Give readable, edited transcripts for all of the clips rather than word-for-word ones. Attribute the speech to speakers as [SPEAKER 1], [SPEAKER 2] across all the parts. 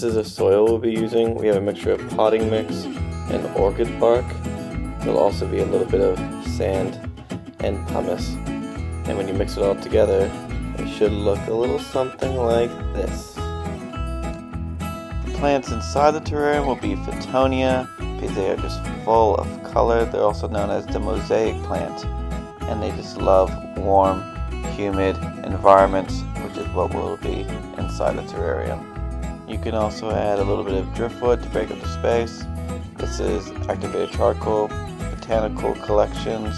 [SPEAKER 1] is the soil we'll be using. We have a mixture of potting mix and orchid bark. There'll also be a little bit of sand and pumice. And when you mix it all together, it should look a little something like this. The plants inside the terrarium will be Fittonia, because they are just full of color. They're also known as the mosaic plant, and they just love warm, humid environments, which is what will be inside the terrarium. You can also add a little bit of driftwood to break up the space. This is activated charcoal, botanical collections,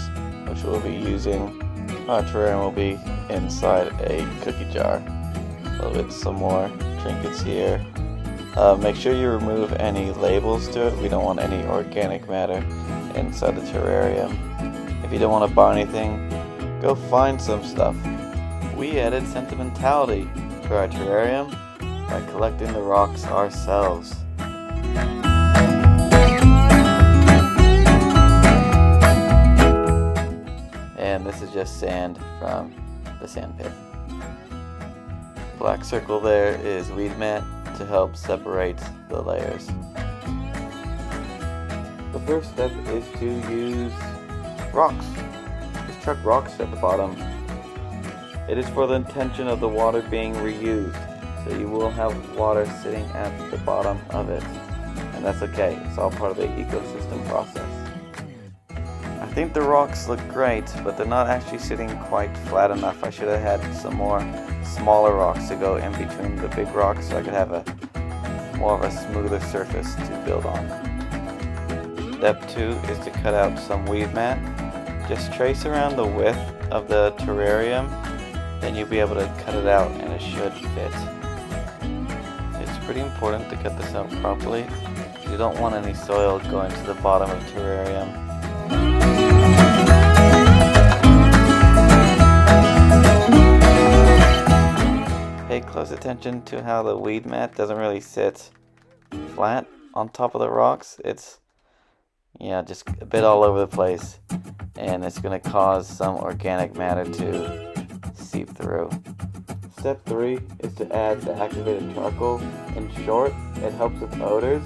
[SPEAKER 1] which we'll be using. Our terrarium will be inside a cookie jar. A little bit some more trinkets here. Make sure you remove any labels to it. We don't want any organic matter inside the terrarium. If you don't want to buy anything, go find some stuff. We added sentimentality to our terrarium by collecting the rocks ourselves. And this is just sand from the sand pit. Black circle there is weed mat to help separate the layers. The first step is to use rocks. Just chuck rocks at the bottom. It is for the intention of the water being reused, so you will have water sitting at the bottom of it, and that's okay. It's all part of the ecosystem process. I think the rocks look great, but they're not actually sitting quite flat enough. I should have had some more smaller rocks to go in between the big rocks so I could have more of a smoother surface to build on. Step 2 is to cut out some weed mat. Just trace around the width of the terrarium, then you'll be able to cut it out and it should fit. It's pretty important to cut this out properly. You don't want any soil going to the bottom of the terrarium. Pay close attention to how the weed mat doesn't really sit flat on top of the rocks. It's just a bit all over the place, and it's going to cause some organic matter to seep through. Step 3 is to add the activated charcoal. In short, it helps with odors.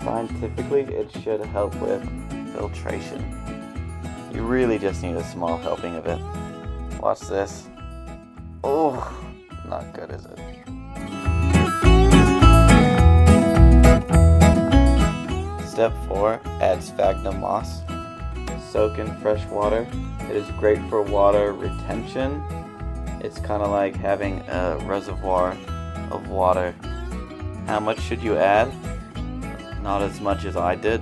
[SPEAKER 1] Scientifically, it should help with filtration. You really just need a small helping of it. Watch this. Oh, not good, is it? Step 4, add sphagnum moss. Soak in fresh water. It is great for water retention. It's kind of like having a reservoir of water. How much should you add? Not as much as I did.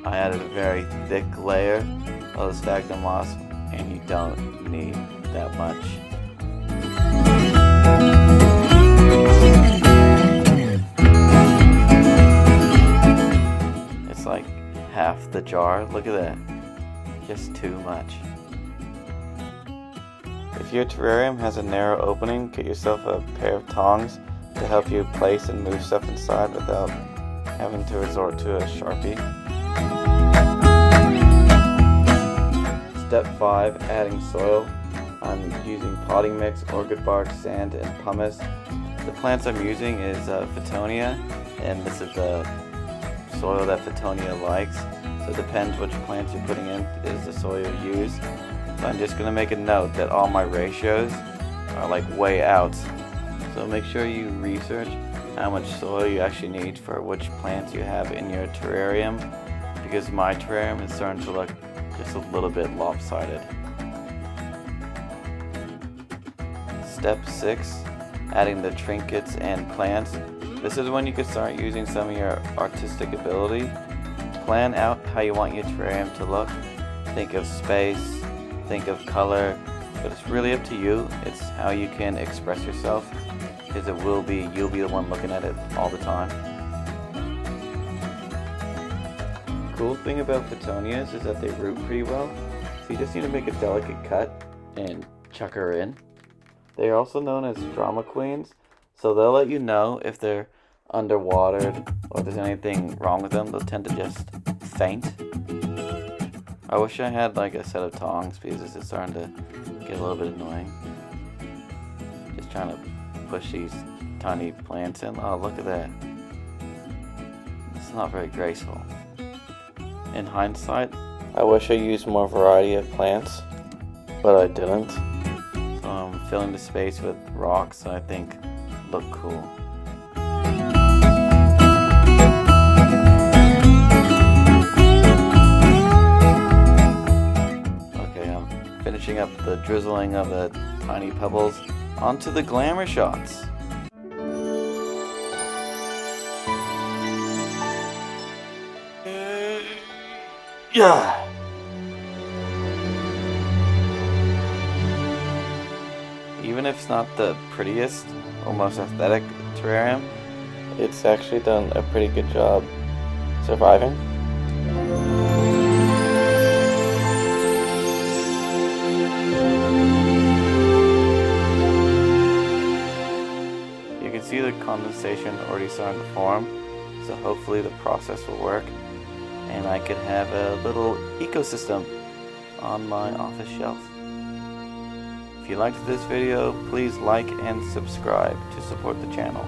[SPEAKER 1] I added a very thick layer of the sphagnum moss, and you don't need that much. It's like half the jar. Look at that. Just too much. If your terrarium has a narrow opening, get yourself a pair of tongs to help you place and move stuff inside without having to resort to a Sharpie. Step 5, adding soil. I'm using potting mix, orchid bark, sand, and pumice. The plants I'm using is Fittonia, and this is the soil that Fittonia likes. So it depends which plants you're putting in is the soil you use. So I'm just going to make a note that all my ratios are like way out. So make sure you research how much soil you actually need for which plants you have in your terrarium, because my terrarium is starting to look just a little bit lopsided. Step 6, adding the trinkets and plants. This is when you can start using some of your artistic ability. Plan out how you want your terrarium to look. Think of space, think of color, but it's really up to you. It's how you can express yourself, because you'll be the one looking at it all the time. The cool thing about Fittonias is that they root pretty well, so you just need to make a delicate cut and chuck her in. They are also known as drama queens, so they'll let you know if they're underwatered or if there's anything wrong with them. They'll tend to just faint. I wish I had like a set of tongs, because this is starting to get a little bit annoying. Just trying to push these tiny plants in. Oh, look at that.
[SPEAKER 2] not very graceful. In hindsight,
[SPEAKER 1] I wish I used more variety of plants, but I didn't.
[SPEAKER 2] so I'm filling the space with rocks that I think look cool. Okay, I'm finishing up the drizzling of the tiny pebbles onto the glamour shots. Yeah. Even if it's not the prettiest or most aesthetic terrarium,
[SPEAKER 1] It's actually done a pretty good job surviving.
[SPEAKER 2] you can see the condensation already starting to form, so hopefully the process will work and I could have a little ecosystem on my office shelf. If you liked this video, please like and subscribe to support the channel.